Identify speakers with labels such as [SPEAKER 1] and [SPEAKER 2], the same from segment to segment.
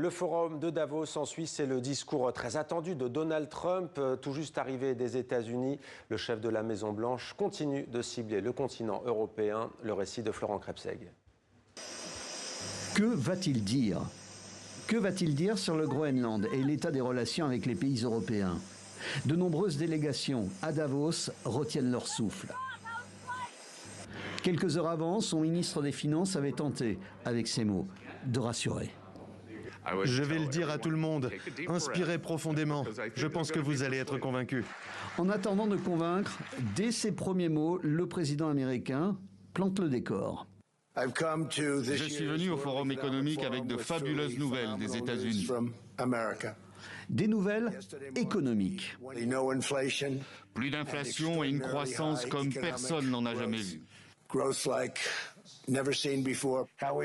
[SPEAKER 1] Le forum de Davos en Suisse, c'est le discours très attendu de Donald Trump, tout juste arrivé des États-Unis. Le chef de la Maison-Blanche continue de cibler le continent européen. Le récit de Florent Krebseg.
[SPEAKER 2] Que va-t-il dire? Que va-t-il dire sur le Groenland et l'état des relations avec les pays européens? De nombreuses délégations à Davos retiennent leur souffle. Quelques heures avant, son ministre des Finances avait tenté, avec ces mots, de rassurer.
[SPEAKER 3] Je vais le dire à tout le monde, inspirez profondément. Je pense que vous allez être convaincus.
[SPEAKER 2] En attendant de convaincre, dès ses premiers mots, le président américain plante le décor.
[SPEAKER 4] Je suis venu au Forum économique avec de fabuleuses nouvelles des États-Unis.
[SPEAKER 2] Des nouvelles économiques.
[SPEAKER 4] Plus d'inflation et une croissance comme personne n'en a jamais vu.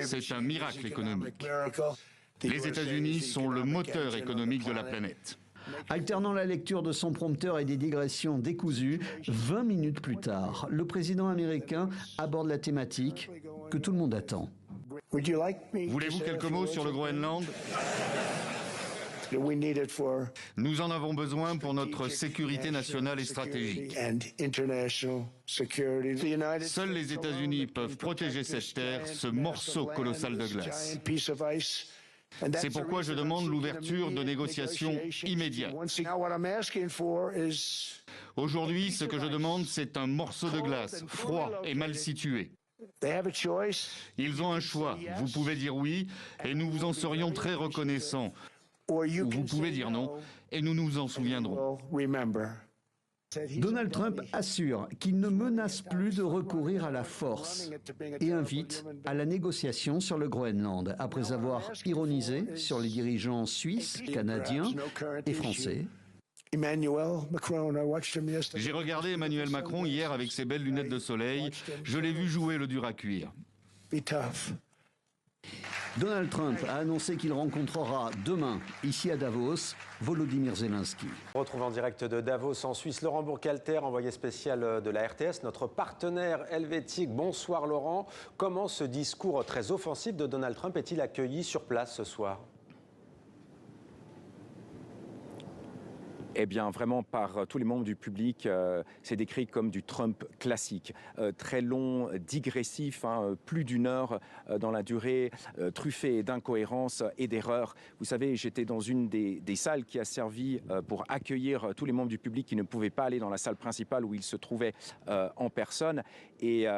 [SPEAKER 4] C'est un miracle économique. Les États-Unis sont le moteur économique de la planète.
[SPEAKER 2] Alternant la lecture de son prompteur et des digressions décousues, 20 minutes plus tard, le président américain aborde la thématique que tout le monde attend.
[SPEAKER 4] Voulez-vous quelques mots sur le Groenland ? Nous en avons besoin pour notre sécurité nationale et stratégique. Seuls les États-Unis peuvent protéger cette terre, ce morceau colossal de glace. C'est pourquoi je demande l'ouverture de négociations immédiates. Aujourd'hui, ce que je demande, c'est un morceau de glace, froid et mal situé. Ils ont un choix. Vous pouvez dire oui, et nous vous en serions très reconnaissants. Ou vous pouvez dire non, et nous nous en souviendrons.
[SPEAKER 2] Donald Trump assure qu'il ne menace plus de recourir à la force et invite à la négociation sur le Groenland, après avoir ironisé sur les dirigeants suisses, canadiens et français.
[SPEAKER 4] J'ai regardé Emmanuel Macron hier avec ses belles lunettes de soleil. Je l'ai vu jouer le dur à cuire.
[SPEAKER 2] Donald Trump a annoncé qu'il rencontrera demain, ici à Davos, Volodymyr Zelensky.
[SPEAKER 1] On retrouve en direct de Davos en Suisse Laurent Burkhalter, envoyé spécial de la RTS, notre partenaire helvétique. Bonsoir Laurent. Comment ce discours très offensif de Donald Trump est-il accueilli sur place ce soir ?
[SPEAKER 5] Eh bien, vraiment, par tous les membres du public, c'est décrit comme du Trump classique. Très long, digressif, plus d'une heure dans la durée, truffé d'incohérences et d'erreurs. Vous savez, j'étais dans une des salles qui a servi pour accueillir tous les membres du public qui ne pouvaient pas aller dans la salle principale où ils se trouvaient en personne. Et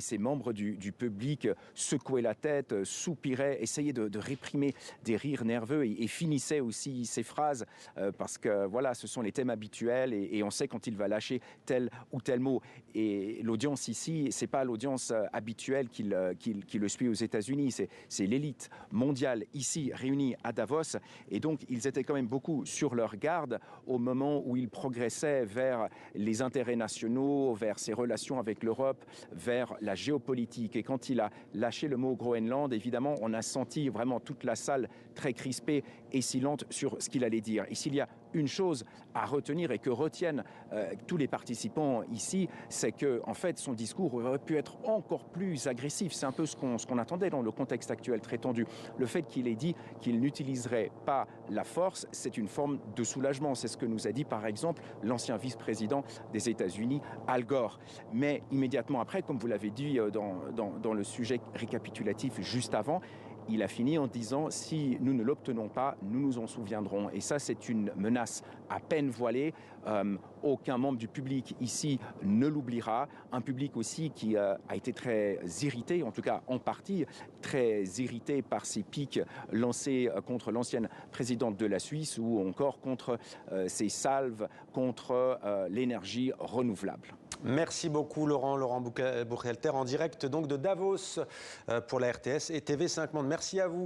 [SPEAKER 5] ces membres du public secouaient la tête, soupiraient, essayaient de réprimer des rires nerveux et finissaient aussi ces phrases parce que, voilà, ce sont les thèmes habituels et on sait quand il va lâcher tel ou tel mot. Et l'audience ici, c'est pas l'audience habituelle qui le suit aux États-Unis, c'est l'élite mondiale ici réunie à Davos. Et donc, ils étaient quand même beaucoup sur leur garde au moment où ils progressaient vers les intérêts nationaux, vers ses relations avec l'Europe, vers la géopolitique. Et quand il a lâché le mot Groenland, évidemment, on a senti vraiment toute la salle très crispée et silente sur ce qu'il allait dire. Et s'il y a une chose à retenir et que retiennent tous les participants ici, c'est que en fait son discours aurait pu être encore plus agressif. C'est un peu ce qu'on attendait dans le contexte actuel très tendu. Le fait qu'il ait dit qu'il n'utiliserait pas la force, c'est une forme de soulagement. C'est ce que nous a dit par exemple l'ancien vice-président des États-Unis, Al Gore. Mais immédiatement après, comme vous l'avez dit dans le sujet récapitulatif juste avant, il a fini en disant « si nous ne l'obtenons pas, nous nous en souviendrons ». Et ça, c'est une menace à peine voilée. Aucun membre du public ici ne l'oubliera. Un public aussi qui a été très irrité, en tout cas en partie, très irrité par ces piques lancées contre l'ancienne présidente de la Suisse ou encore contre ces salves contre l'énergie renouvelable.
[SPEAKER 1] Merci beaucoup Laurent Burkhalter en direct donc de Davos pour la RTS et TV5 Monde. Merci à vous.